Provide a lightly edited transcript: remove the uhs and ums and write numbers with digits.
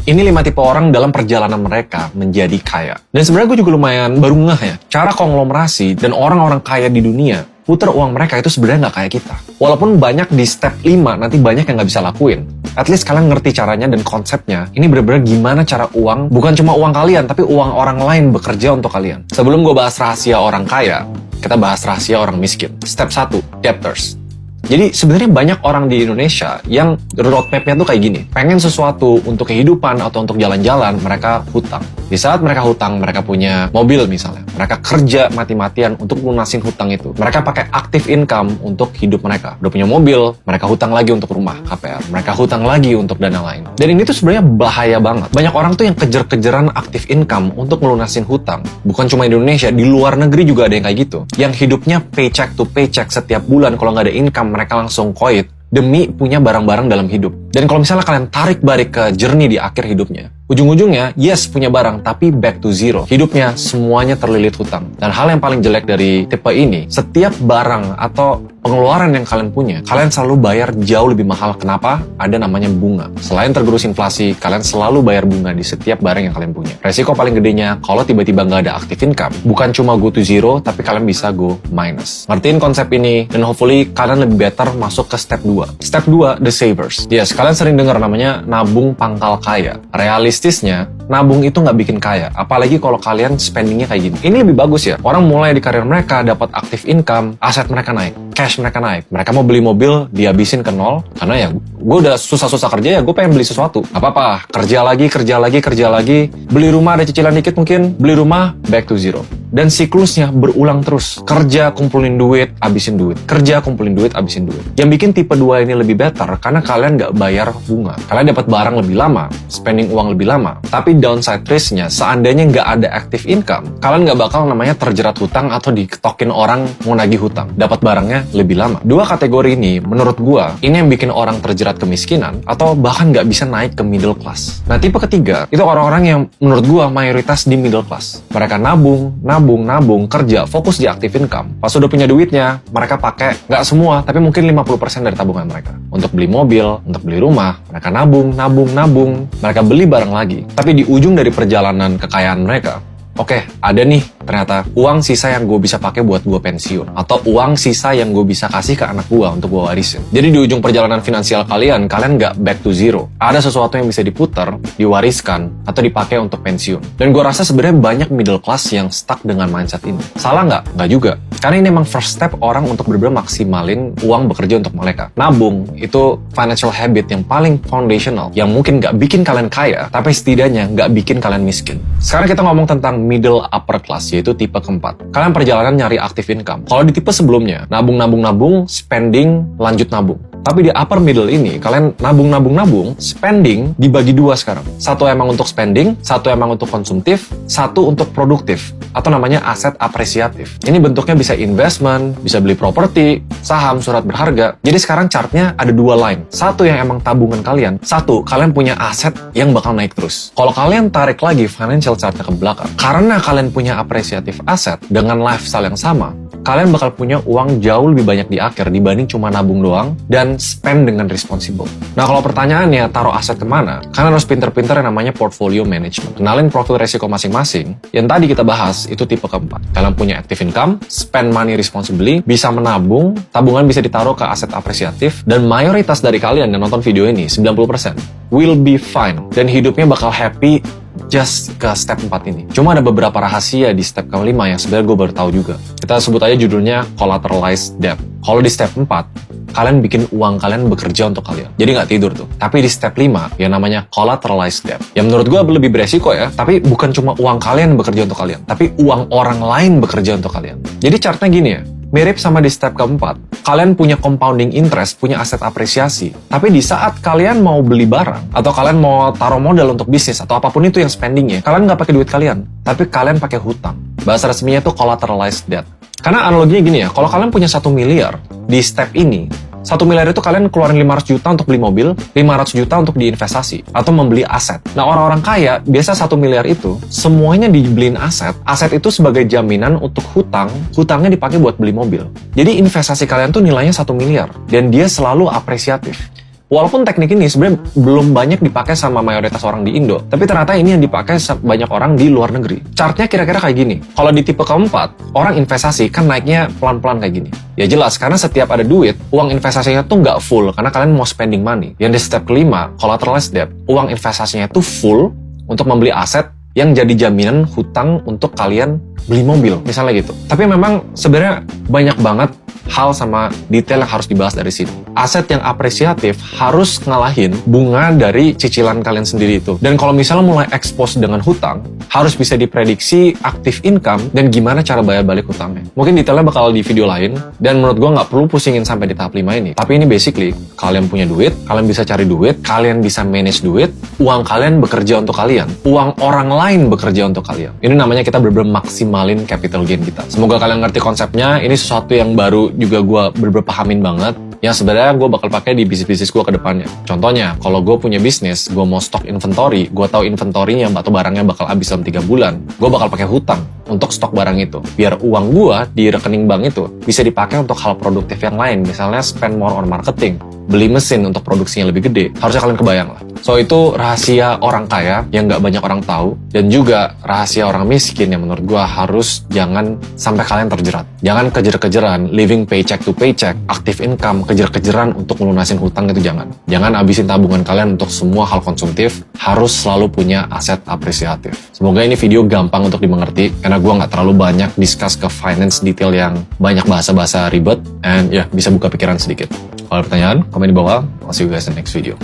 Ini 5 tipe orang dalam perjalanan mereka menjadi kaya. Dan sebenarnya gue juga lumayan baru ngeh ya, cara konglomerasi dan orang-orang kaya di dunia puter uang mereka itu sebenarnya nggak kayak kita. Walaupun banyak di step 5 nanti banyak yang nggak bisa lakuin. At least kalian ngerti caranya dan konsepnya. Ini bener-bener gimana cara uang, bukan cuma uang kalian, tapi uang orang lain bekerja untuk kalian. Sebelum gue bahas rahasia orang kaya, kita bahas rahasia orang miskin. Step 1, debtors. Jadi sebenarnya banyak orang di Indonesia yang roadmap-nya tuh kayak gini. Pengen sesuatu untuk kehidupan atau untuk jalan-jalan, mereka hutang. Di saat mereka hutang, mereka punya mobil misalnya. Mereka kerja mati-matian untuk lunasin hutang itu. Mereka pakai active income untuk hidup mereka. Udah punya mobil, mereka hutang lagi untuk rumah, KPR. Mereka hutang lagi untuk dana lain. Dan ini tuh sebenarnya bahaya banget. Banyak orang tuh yang kejar-kejaran active income untuk melunasin hutang. Bukan cuma di Indonesia, di luar negeri juga ada yang kayak gitu. Yang hidupnya paycheck to paycheck setiap bulan, kalau nggak ada income, mereka langsung koit demi punya barang-barang dalam hidup. Dan kalau misalnya kalian tarik balik ke journey di akhir hidupnya, ujung-ujungnya, yes punya barang, tapi back to zero. Hidupnya semuanya terlilit hutang. Dan hal yang paling jelek dari tipe ini, setiap barang atau pengeluaran yang kalian punya, kalian selalu bayar jauh lebih mahal. Kenapa? Ada namanya bunga. Selain tergerus inflasi, kalian selalu bayar bunga di setiap barang yang kalian punya. Resiko paling gedenya, kalau tiba-tiba nggak ada active income, bukan cuma go to zero, tapi kalian bisa go minus. Ngertiin konsep ini, dan hopefully kalian lebih better masuk ke step 2. Step 2, the savers. Yes, kalian sering dengar namanya nabung pangkal kaya. Realistisnya, nabung itu nggak bikin kaya. Apalagi kalau kalian spendingnya kayak gini. Ini lebih bagus ya. Orang mulai di karir mereka, dapat active income, aset mereka naik, cash mereka naik. Mereka mau beli mobil, dihabisin ke nol. Karena ya, gue udah susah-susah kerja ya, gue pengen beli sesuatu. Gak apa-apa, kerja lagi. Beli rumah ada cicilan dikit mungkin, beli rumah, back to zero. Dan siklusnya berulang terus. Kerja, kumpulin duit, abisin duit. Kerja, kumpulin duit, abisin duit. Yang bikin tipe 2 ini lebih better, karena kalian nggak bayar bunga. Kalian dapat barang lebih lama, spending uang lebih lama. Tapi downside risk-nya, seandainya nggak ada active income, kalian nggak bakal namanya terjerat hutang atau diketokin orang mau nagih hutang. Dapat barangnya lebih lama. 2 kategori ini, menurut gua, ini yang bikin orang terjerat kemiskinan, atau bahkan nggak bisa naik ke middle class. Nah, tipe ketiga, itu orang-orang yang menurut gua mayoritas di middle class. Mereka nabung, kerja, fokus di active income. Pas udah punya duitnya, mereka pakai, nggak semua, tapi mungkin 50% dari tabungan mereka. Untuk beli mobil, untuk beli rumah, mereka nabung. Mereka beli barang lagi. Tapi di ujung dari perjalanan kekayaan mereka, oke, ada nih ternyata uang sisa yang gue bisa pakai buat gue pensiun. Atau uang sisa yang gue bisa kasih ke anak gue untuk gue warisin. Jadi di ujung perjalanan finansial kalian nggak back to zero. Ada sesuatu yang bisa diputar, diwariskan, atau dipakai untuk pensiun. Dan gue rasa sebenarnya banyak middle class yang stuck dengan mindset ini. Salah nggak? Nggak juga. Karena ini emang first step orang untuk benar-benar maksimalin uang bekerja untuk mereka. Nabung itu financial habit yang paling foundational, yang mungkin nggak bikin kalian kaya, tapi setidaknya nggak bikin kalian miskin. Sekarang kita ngomong tentang middle upper class, yaitu tipe keempat. Kalian perjalanan nyari active income. Kalau di tipe sebelumnya, nabung, spending, lanjut nabung. Tapi di upper middle ini, kalian nabung, spending dibagi 2 sekarang. Satu emang untuk spending, satu emang untuk konsumtif, satu untuk produktif, atau namanya aset apresiatif. Ini bentuknya bisa investment, bisa beli properti, saham, surat berharga. Jadi sekarang chartnya ada 2 line. Satu yang emang tabungan kalian, satu kalian punya aset yang bakal naik terus. Kalau kalian tarik lagi financial chartnya ke belakang, karena kalian punya apresiatif aset dengan lifestyle yang sama, kalian bakal punya uang jauh lebih banyak di akhir dibanding cuma nabung doang dan spend dengan responsible. Nah, kalau pertanyaannya taruh aset kemana? Kalian harus pinter-pinter yang namanya portfolio management. Kenalin profil resiko masing-masing. Yang tadi kita bahas itu tipe keempat. Kalian punya active income, spend money responsibly, bisa menabung, tabungan bisa ditaruh ke aset apresiatif, dan mayoritas dari kalian yang nonton video ini, 90%, will be fine. Dan hidupnya bakal happy just ke step 4 ini. Cuma ada beberapa rahasia di step kelima yang sebenarnya gue baru tahu juga. Kita sebut aja judulnya collateralized debt. Kalau di step 4, kalian bikin uang kalian bekerja untuk kalian. Jadi nggak tidur tuh. Tapi di step 5, yang namanya collateralized debt. Yang menurut gue lebih beresiko ya, tapi bukan cuma uang kalian bekerja untuk kalian, tapi uang orang lain bekerja untuk kalian. Jadi chartnya gini ya, mirip sama di step keempat. Kalian punya compounding interest, punya aset apresiasi. Tapi di saat kalian mau beli barang, atau kalian mau taruh modal untuk bisnis, atau apapun itu yang spendingnya, kalian nggak pakai duit kalian, tapi kalian pakai hutang. Bahasa resminya itu collateralized debt. Karena analoginya gini ya, kalau kalian punya 1 miliar, di step ini, 1 miliar itu kalian keluarin 500 juta untuk beli mobil, 500 juta untuk diinvestasi, atau membeli aset. Nah, orang-orang kaya, biasa 1 miliar itu, semuanya dibeliin aset. Aset itu sebagai jaminan untuk hutang, hutangnya dipakai buat beli mobil. Jadi investasi kalian tuh nilainya 1 miliar, dan dia selalu apresiatif. Walaupun teknik ini sebenarnya belum banyak dipakai sama mayoritas orang di Indo, tapi ternyata ini yang dipakai banyak orang di luar negeri. Chartnya kira-kira kayak gini. Kalau di tipe keempat, orang investasi kan naiknya pelan-pelan kayak gini. Ya jelas, karena setiap ada duit, uang investasinya tuh nggak full, karena kalian mau spending money. Yang di step kelima, collateralized debt, uang investasinya tuh full untuk membeli aset yang jadi jaminan hutang untuk kalian beli mobil, misalnya gitu. Tapi memang sebenarnya banyak banget hal sama detail yang harus dibahas dari sini. Aset yang apresiatif harus ngalahin bunga dari cicilan kalian sendiri itu. Dan kalau misalnya mulai expose dengan hutang, harus bisa diprediksi active income dan gimana cara bayar balik hutangnya. Mungkin detailnya bakal di video lain, dan menurut gue nggak perlu pusingin sampai di tahap 5 ini. Tapi ini basically, kalian punya duit, kalian bisa cari duit, kalian bisa manage duit, uang kalian bekerja untuk kalian, uang orang lain bekerja untuk kalian. Ini namanya kita bener-bener maksimalin capital gain kita. Semoga kalian ngerti konsepnya. Ini sesuatu yang baru juga gue bener-bener pahamin banget, yang sebenarnya gue bakal pakai di bisnis-bisnis gue ke depannya. Contohnya, kalau gue punya bisnis, gue mau stok inventory, gue tahu inventory-nya atau barangnya bakal habis dalam 3 bulan, gue bakal pakai hutang untuk stok barang itu. Biar uang gue di rekening bank itu bisa dipakai untuk hal produktif yang lain, misalnya spend more on marketing, beli mesin untuk produksinya lebih gede. Harusnya kalian kebayang lah. So itu rahasia orang kaya yang nggak banyak orang tahu, dan juga rahasia orang miskin yang menurut gue harus jangan sampai kalian terjerat. Jangan kejar-kejaran, living paycheck to paycheck, active income, kejar-kejaran untuk melunasin hutang itu jangan. Jangan habisin tabungan kalian untuk semua hal konsumtif, harus selalu punya aset apresiatif. Semoga ini video gampang untuk dimengerti, karena gue nggak terlalu banyak discuss ke finance detail yang banyak bahasa-bahasa ribet, and ya bisa buka pikiran sedikit. Kalau ada pertanyaan, komen di bawah. I'll see you guys in the next video.